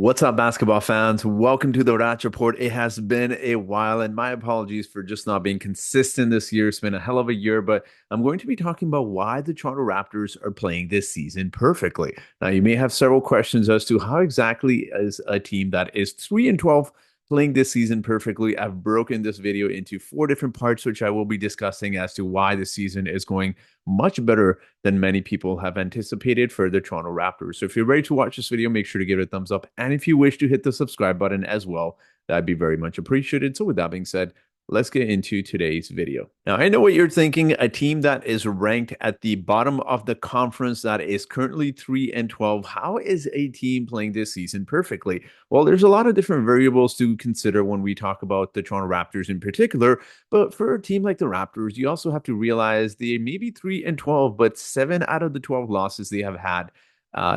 What's up, basketball fans? Welcome to the Ratch Report. It has been a while, and my apologies for just not being consistent this year. It's been a hell of a year, but I'm going to be talking about why the Toronto Raptors are playing this season perfectly. Now, you may have several questions as to how exactly is a team that is 3 and 12 playing this season perfectly. I've broken this video into 4 different parts, which I will be discussing as to why the season is going much better than many people have anticipated for the Toronto Raptors. So if you're ready to watch this video, make sure to give it a thumbs up. And if you wish to hit the subscribe button as well, that'd be very much appreciated. So with that being said, let's get into today's video. Now, I know what you're thinking. A team that is ranked at the bottom of the conference that is currently 3 and 12. How is a team playing this season perfectly? Well, there's a lot of different variables to consider when we talk about the Toronto Raptors in particular. But for a team like the Raptors, you also have to realize they may be 3 and 12, but 7 out of the 12 losses they have had,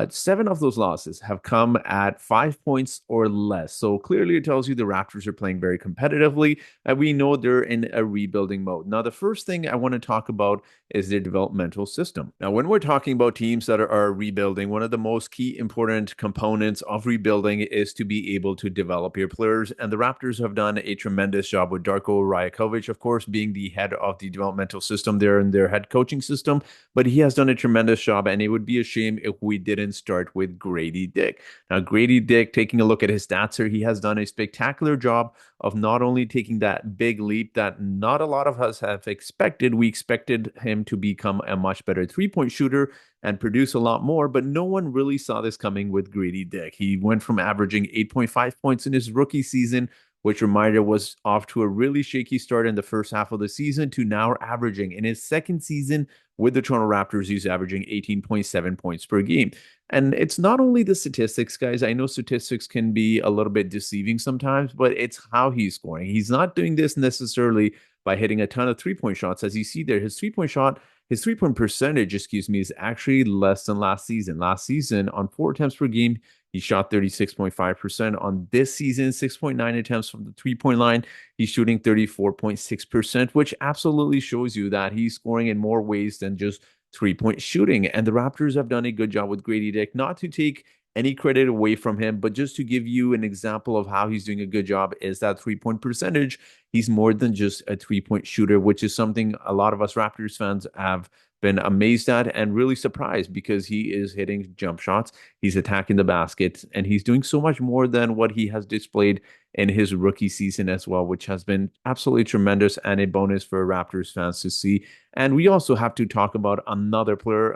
7 of those losses have come at 5 points or less. So clearly, it tells you the Raptors are playing very competitively, and we know they're in a rebuilding mode. Now, the first thing I want to talk about is their developmental system. Now, when we're talking about teams that are rebuilding, one of the most key important components of rebuilding is to be able to develop your players. And the Raptors have done a tremendous job with Darko Rajakovic, of course, being the head of the developmental system there in their head coaching system. But he has done a tremendous job, and it would be a shame if we didn't start with Grady Dick. Now, Grady Dick, taking a look at his stats here, he has done a spectacular job of not only taking that big leap that not a lot of us have expected. We expected him to become a much better three-point shooter and produce a lot more, but no one really saw this coming with Grady Dick. He went from averaging 8.5 points in his rookie season, which reminder was off to a really shaky start in the first half of the season, to now averaging in his second season with the Toronto Raptors, he's averaging 18.7 points per game. And it's not only the statistics, guys. I know statistics can be a little bit deceiving sometimes, but it's how he's scoring. He's not doing this necessarily by hitting a ton of three-point shots. As you see there, his three-point percentage, excuse me, is actually less than last season. Last season, on 4 attempts per game, he shot 36.5%. On this season, 6.9 attempts from the three-point line, he's shooting 34.6%, which absolutely shows you that he's scoring in more ways than just three-point shooting. And the Raptors have done a good job with Grady Dick, not to take any credit away from him, but just to give you an example of how he's doing a good job is that three-point percentage. He's more than just a three-point shooter, which is something a lot of us Raptors fans have been amazed at and really surprised, because he is hitting jump shots, he's attacking the basket, and he's doing so much more than what he has displayed in his rookie season as well, which has been absolutely tremendous and a bonus for Raptors fans to see. And we also have to talk about another player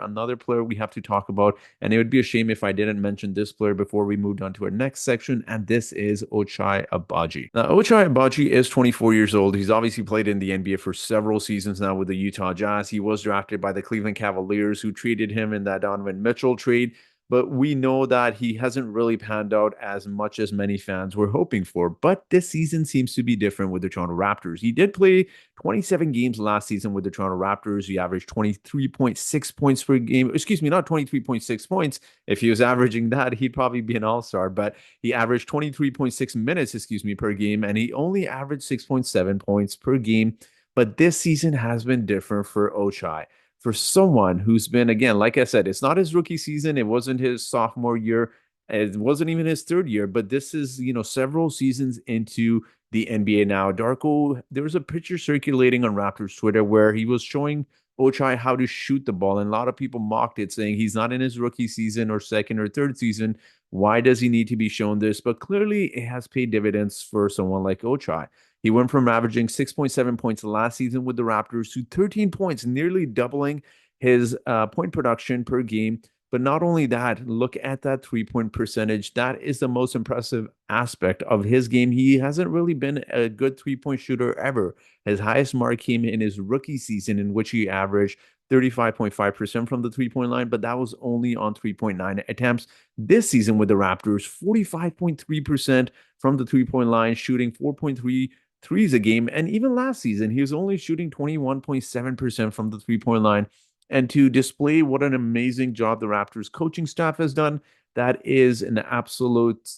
we have to talk about, and it would be a shame if I didn't mention this player before we moved on to our next section, and this is Ochai Agbaji. Now, Ochai Agbaji is 24 years old. He's obviously played in the NBA for several seasons now with the Utah Jazz. He was drafted by the Cleveland Cavaliers, who traded him in that Donovan Mitchell trade. But we know that he hasn't really panned out as much as many fans were hoping for. But this season seems to be different with the Toronto Raptors. He did play 27 games last season with the Toronto Raptors. He averaged 23.6 points per game. Excuse me, not 23.6 points. If he was averaging that, he'd probably be an all-star. But he averaged 23.6 minutes, excuse me, per game. And he only averaged 6.7 points per game. But this season has been different for Ochai, for someone who's been, again, like I said, it's not his rookie season. It wasn't his sophomore year. It wasn't even his third year, but this is, several seasons into the NBA now. Darko, there was a picture circulating on Raptors Twitter where he was showing Ochai how to shoot the ball, and a lot of people mocked it, saying he's not in his rookie season or second or third season. Why does he need to be shown this? But clearly, it has paid dividends for someone like Ochai. He went from averaging 6.7 points last season with the Raptors to 13 points, nearly doubling his point production per game. But not only that, look at that three-point percentage. That is the most impressive aspect of his game. He hasn't really been a good three-point shooter ever. His highest mark came in his rookie season, in which he averaged 35.5% from the three-point line, but that was only on 3.9 attempts. This season with the Raptors, 45.3% from the three-point line, shooting 4.3 threes a game. And even last season, he was only shooting 21.7% from the three-point line. And to display what an amazing job the Raptors coaching staff has done, that is an absolute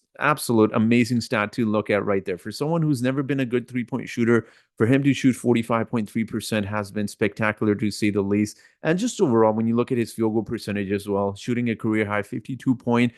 amazing stat to look at right there. For someone who's never been a good three-point shooter, for him to shoot 45.3% has been spectacular, to say the least. And just overall, when you look at his field goal percentage as well, shooting a career high 52.4%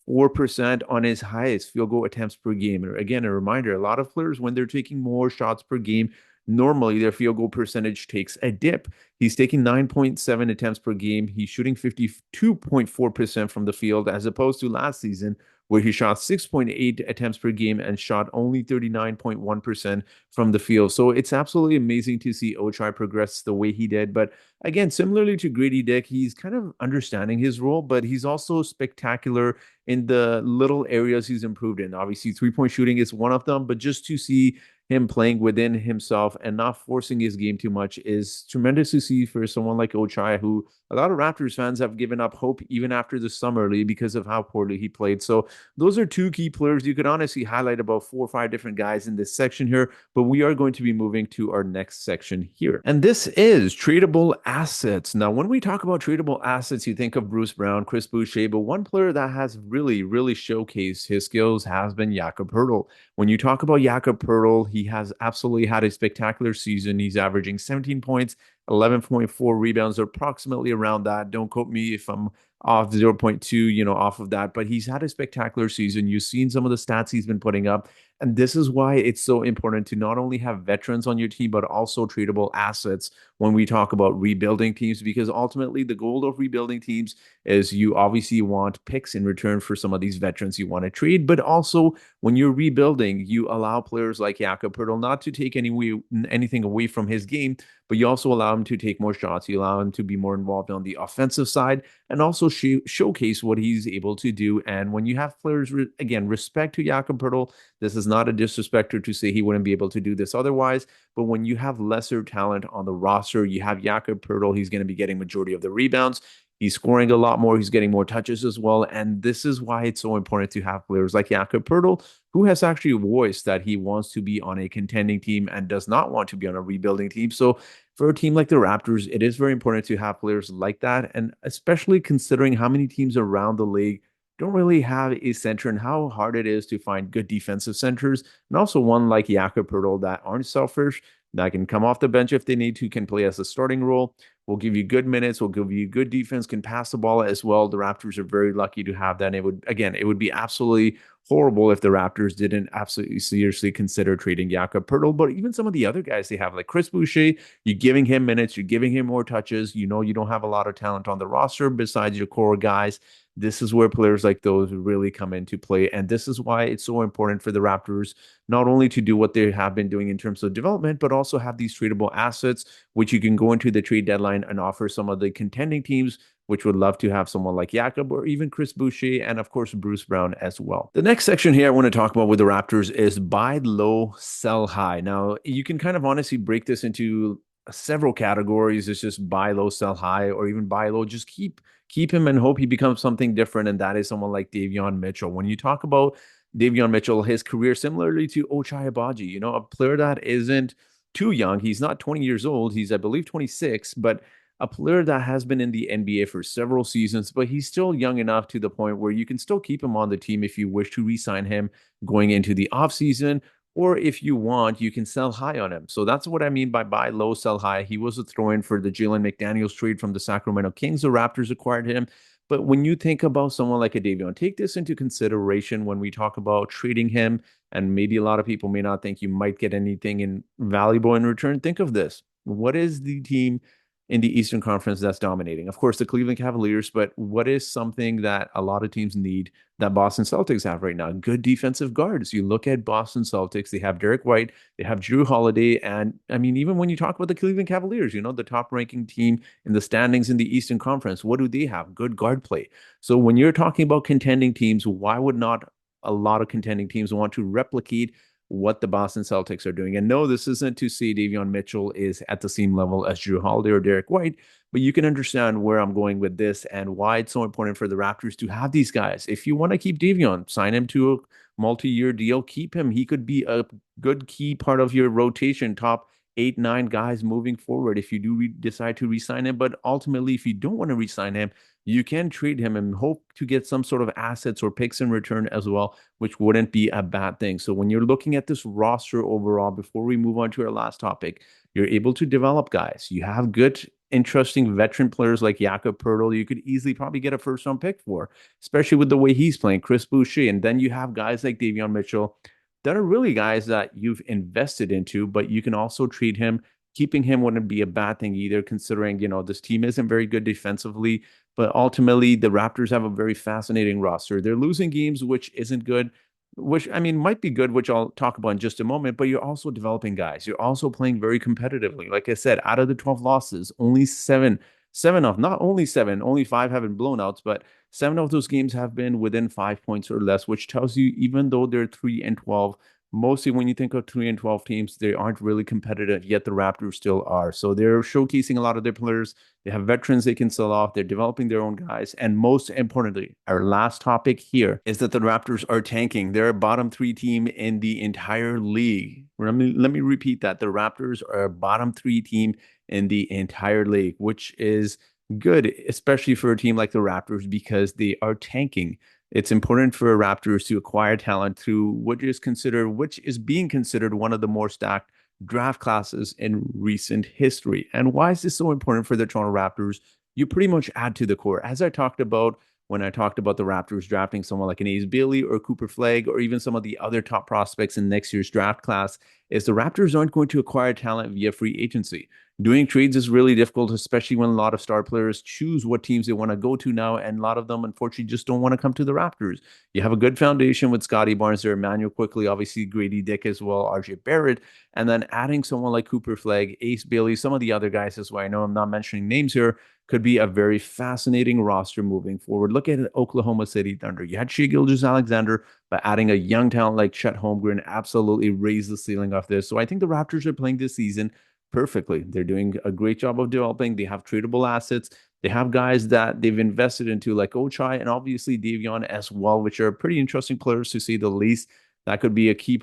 4% on his highest field goal attempts per game. And again, a reminder, a lot of players, when they're taking more shots per game, normally their field goal percentage takes a dip. He's taking 9.7 attempts per game. He's shooting 52.4% from the field, as opposed to last season, where he shot 6.8 attempts per game and shot only 39.1% from the field. So it's absolutely amazing to see Ochai progress the way he did. But again, similarly to Grady Dick, he's kind of understanding his role, but he's also spectacular in the little areas he's improved in. Obviously, three-point shooting is one of them, but just to see him playing within himself and not forcing his game too much is tremendous to see for someone like Ochai, who a lot of Raptors fans have given up hope even after the summer league because of how poorly he played. So those are two key players. You could honestly highlight about 4 or 5 different guys in this section here, but we are going to be moving to our next section here. And this is tradable assets. Now, when we talk about tradable assets, you think of Bruce Brown, Chris Boucher, but one player that has really showcased his skills has been Jakob Poeltl. When you talk about Jakob Poeltl, he has absolutely had a spectacular season. He's averaging 17 points, 11.4 rebounds, or approximately around that. Don't quote me if I'm off 0. 0.2, off of that, but he's had a spectacular season. You've seen some of the stats he's been putting up. And this is why it's so important to not only have veterans on your team, but also tradable assets when we talk about rebuilding teams, because ultimately the goal of rebuilding teams is you obviously want picks in return for some of these veterans you want to trade, but also when you're rebuilding, you allow players like Jakob Poeltl not to take anything away from his game, but you also allow him to take more shots. You allow him to be more involved on the offensive side and also showcase what he's able to do. And when you have players, again, respect to Jakob Poeltl, this is not a disrespecter to say he wouldn't be able to do this otherwise. But when you have lesser talent on the roster, you have Jakob Poeltl, he's going to be getting majority of the rebounds. He's scoring a lot more. He's getting more touches as well. And this is why it's so important to have players like Jakob Poeltl, who has actually voiced that he wants to be on a contending team and does not want to be on a rebuilding team. So for a team like the Raptors, it is very important to have players like that. And especially considering how many teams around the league don't really have a center and how hard it is to find good defensive centers. And also one like Jakob Poeltl that aren't selfish, that can come off the bench if they need to, can play as a starting role, will give you good minutes, will give you good defense, can pass the ball as well. The Raptors are very lucky to have that. And it would be absolutely horrible if the Raptors didn't absolutely seriously consider trading Jakob Poeltl. But even some of the other guys they have, like Chris Boucher, you're giving him minutes, you're giving him more touches. You know, you don't have a lot of talent on the roster besides your core guys. This is where players like those really come into play. And this is why it's so important for the Raptors not only to do what they have been doing in terms of development, but also have these tradable assets, which you can go into the trade deadline and offer some of the contending teams, which would love to have someone like Jakob or even Chris Boucher and, of course, Bruce Brown as well. The next section here I want to talk about with the Raptors is buy low, sell high. Now, you can kind of honestly break this into several categories. It's just buy low, sell high, or even buy low. Just keep him and hope he becomes something different, and that is someone like Davion Mitchell. When you talk about Davion Mitchell, his career similarly to Ochai Agbaji, a player that isn't too young. He's not 20 years old. He's, I believe, 26, but a player that has been in the NBA for several seasons, but he's still young enough to the point where you can still keep him on the team if you wish to re-sign him going into the offseason. Or if you want, you can sell high on him. So that's what I mean by buy low, sell high. He was a throw-in for the Jalen McDaniels trade from the Sacramento Kings. The Raptors acquired him. But when you think about someone like a Davion, take this into consideration when we talk about trading him. And maybe a lot of people may not think you might get anything valuable in return. Think of this. What is the team in the Eastern Conference that's dominating? Of course, the Cleveland Cavaliers, but what is something that a lot of teams need that Boston Celtics have right now? Good defensive guards. You look at Boston Celtics, they have Derek White, they have Drew Holiday, and I mean, even when you talk about the Cleveland Cavaliers, the top ranking team in the standings in the Eastern Conference, what do they have? Good guard play. So when you're talking about contending teams, why would not a lot of contending teams want to replicate what the Boston Celtics are doing? And no, this isn't to say Davion Mitchell is at the same level as Drew Holiday or Derek White, but you can understand where I'm going with this and why it's so important for the Raptors to have these guys. If you want to keep Davion, sign him to a multi-year deal, keep him. He could be a good key part of your rotation, top 8, 9 guys moving forward if you do decide to re-sign him. But ultimately, if you don't want to re-sign him, you can trade him and hope to get some sort of assets or picks in return as well, which wouldn't be a bad thing. So when you're looking at this roster overall, before we move on to our last topic, you're able to develop guys. You have good interesting veteran players like Jakob Poeltl, you could easily probably get a first round pick for, especially with the way he's playing, Chris Boucher. And then you have guys like Davion Mitchell that are really guys that you've invested into, but you can also treat him. Keeping him wouldn't be a bad thing either, considering, this team isn't very good defensively. But ultimately, the Raptors have a very fascinating roster. They're losing games, which isn't good, which I mean might be good, which I'll talk about in just a moment. But you're also developing guys. You're also playing very competitively. Like I said, out of the 12 losses, only seven of not only seven, only five have been blownouts, but seven of those games have been within 5 points or less, which tells you even though they're 3-12, mostly when you think of 3-12 teams, they aren't really competitive, yet the Raptors still are. So they're showcasing a lot of their players. They have veterans they can sell off. They're developing their own guys. And most importantly, our last topic here is that the Raptors are tanking. They're a bottom three team in the entire league. Let me repeat that. The Raptors are a bottom three team in the entire league, which is good, especially for a team like the Raptors because they are tanking. It's important for Raptors to acquire talent through which is being considered one of the more stacked draft classes in recent history. And why is this so important for the Toronto Raptors? You pretty much add to the core. As I talked about when I talked about the Raptors drafting someone like an Ace Bailey or Cooper Flag or even some of the other top prospects in next year's draft class, is the Raptors aren't going to acquire talent via free agency. Doing trades is really difficult, especially when a lot of star players choose what teams they want to go to now, and a lot of them, unfortunately, just don't want to come to the Raptors. You have a good foundation with Scotty Barnes there, Emmanuel Quickly, obviously Grady Dick as well, RJ Barrett, and then adding someone like Cooper Flag, Ace Bailey, some of the other guys as well. I know I'm not mentioning names here, could be a very fascinating roster moving forward. Look at Oklahoma City Thunder. You had Shea Gilgeous-Alexander, but adding a young talent like Chet Holmgren absolutely raised the ceiling of this. So I think the Raptors are playing this season perfectly. They're doing a great job of developing. They have tradable assets. They have guys that they've invested into, like Ochai and obviously Davion as well, which are pretty interesting players to say the least. That could be a key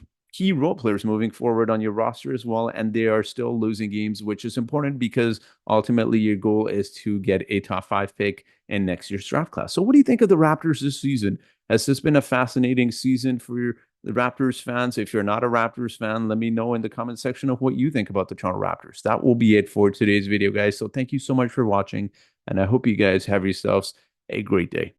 role players moving forward on your roster as well. And they are still losing games, which is important because ultimately your goal is to get a top five pick in next year's draft class. So, what do you think of the Raptors this season? Has this been a fascinating season for the Raptors fans? If you're not a Raptors fan, let me know in the comment section of what you think about the Toronto Raptors. That will be it for today's video, guys. So, thank you so much for watching, and I hope you guys have yourselves a great day.